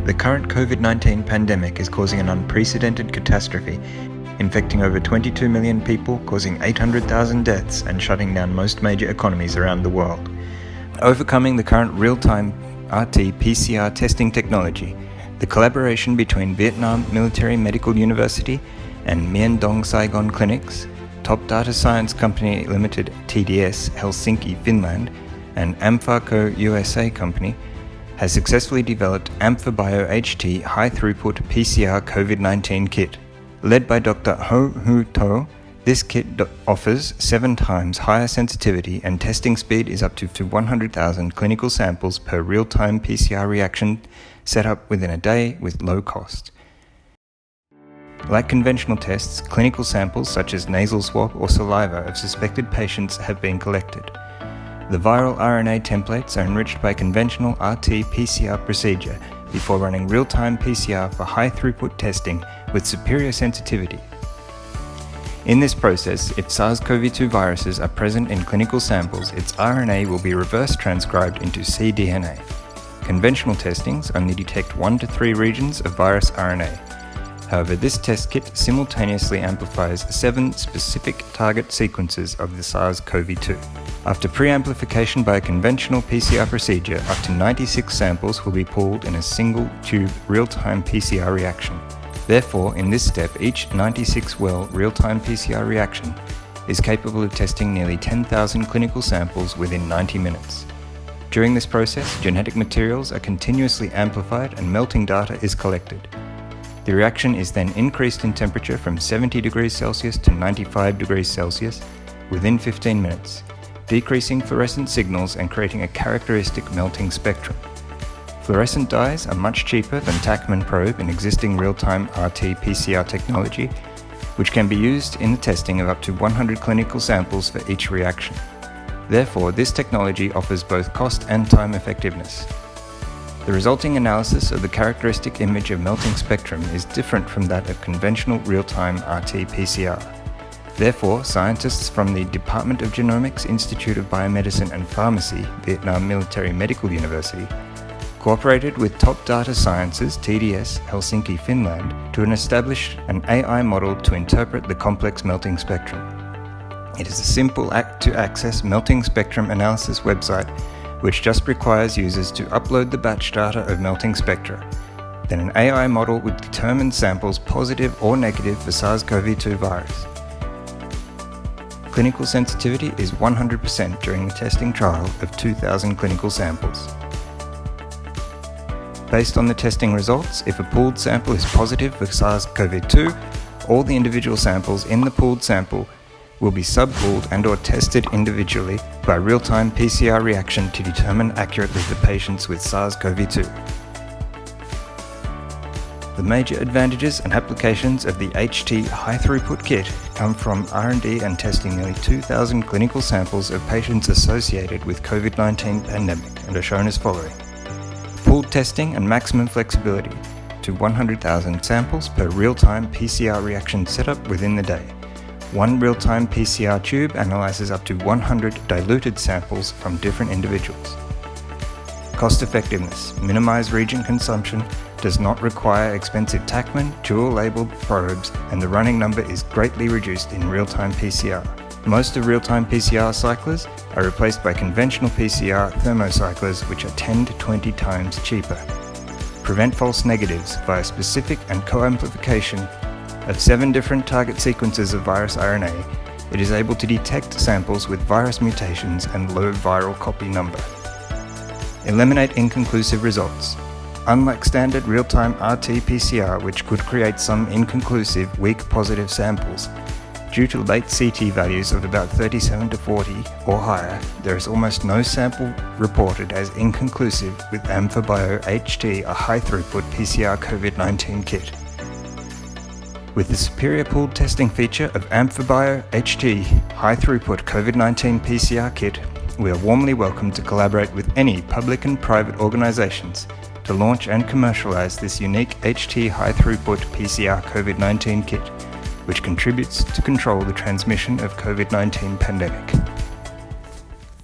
The current COVID-19 pandemic is causing an unprecedented catastrophe, infecting over 22 million people, causing 800,000 deaths, and shutting down most major economies around the world. Overcoming the current real-time RT-PCR testing technology, the collaboration between Vietnam Military Medical University and Mien Dong Saigon Clinics, Top Data Science Company Limited TDS, Helsinki, Finland, and AmphaCo USA Company has successfully developed AmphaBio HT high-throughput PCR COVID-19 kit. Led by Dr. Ho Hu To, this kit offers 7 times higher sensitivity and testing speed is up to 100,000 clinical samples per real-time PCR reaction set up within a day with low cost. Like conventional tests, clinical samples such as nasal swab or saliva of suspected patients have been collected. The viral RNA templates are enriched by conventional RT-PCR procedure before running real-time PCR for high-throughput testing with superior sensitivity. In this process, if SARS-CoV-2 viruses are present in clinical samples, its RNA will be reverse transcribed into cDNA. Conventional testings only detect 1 to 3 regions of virus RNA. However, this test kit simultaneously amplifies 7 specific target sequences of the SARS-CoV-2. After pre-amplification by a conventional PCR procedure, up to 96 samples will be pulled in a single tube real-time PCR reaction. Therefore, in this step, each 96-well real-time PCR reaction is capable of testing nearly 10,000 clinical samples within 90 minutes. During this process, genetic materials are continuously amplified and melting data is collected. The reaction is then increased in temperature from 70 degrees Celsius to 95 degrees Celsius within 15 minutes, decreasing fluorescent signals and creating a characteristic melting spectrum. Fluorescent dyes are much cheaper than Tachman probe in existing real-time RT-PCR technology, which can be used in the testing of up to 100 clinical samples for each reaction. Therefore, this technology offers both cost and time effectiveness. The resulting analysis of the characteristic image of melting spectrum is different from that of conventional real-time RT-PCR. Therefore, scientists from the Department of Genomics, Institute of Biomedicine and Pharmacy, Vietnam Military Medical University, cooperated with Top Data Sciences, TDS, Helsinki, Finland, to establish an AI model to interpret the complex melting spectrum. It is a simple to-access melting spectrum analysis website which just requires users to upload the batch data of melting spectra. Then an AI model would determine samples positive or negative for SARS-CoV-2 virus. Clinical sensitivity is 100% during the testing trial of 2,000 clinical samples. Based on the testing results, if a pooled sample is positive for SARS-CoV-2, all the individual samples in the pooled sample will be subpooled and/or tested individually by real-time PCR reaction to determine accurately the patients with SARS-CoV-2. The major advantages and applications of the HT high-throughput kit come from R&D and testing nearly 2,000 clinical samples of patients associated with COVID-19 pandemic and are shown as following. Pooled testing and maximum flexibility to 100,000 samples per real-time PCR reaction setup within the day. One real-time PCR tube analyzes up to 100 diluted samples from different individuals. Cost effectiveness, minimize reagent consumption, does not require expensive Tachman, dual-labeled probes, and the running number is greatly reduced in real-time PCR. Most of real-time PCR cyclers are replaced by conventional PCR thermocyclers, which are 10 to 20 times cheaper. Prevent false negatives via specific and co-amplification of 7 different target sequences of virus RNA. It is able to detect samples with virus mutations and low viral copy number. Eliminate inconclusive results. Unlike standard real-time RT-PCR, which could create some inconclusive, weak positive samples, due to late CT values of about 37 to 40 or higher, there is almost no sample reported as inconclusive with AmphaBio HT, a high-throughput PCR COVID-19 kit. With the superior pooled testing feature of AmphaBio HT high-throughput COVID-19 PCR kit, we are warmly welcome to collaborate with any public and private organizations to launch and commercialize this unique HT high-throughput PCR COVID-19 kit, which contributes to control the transmission of COVID-19 pandemic.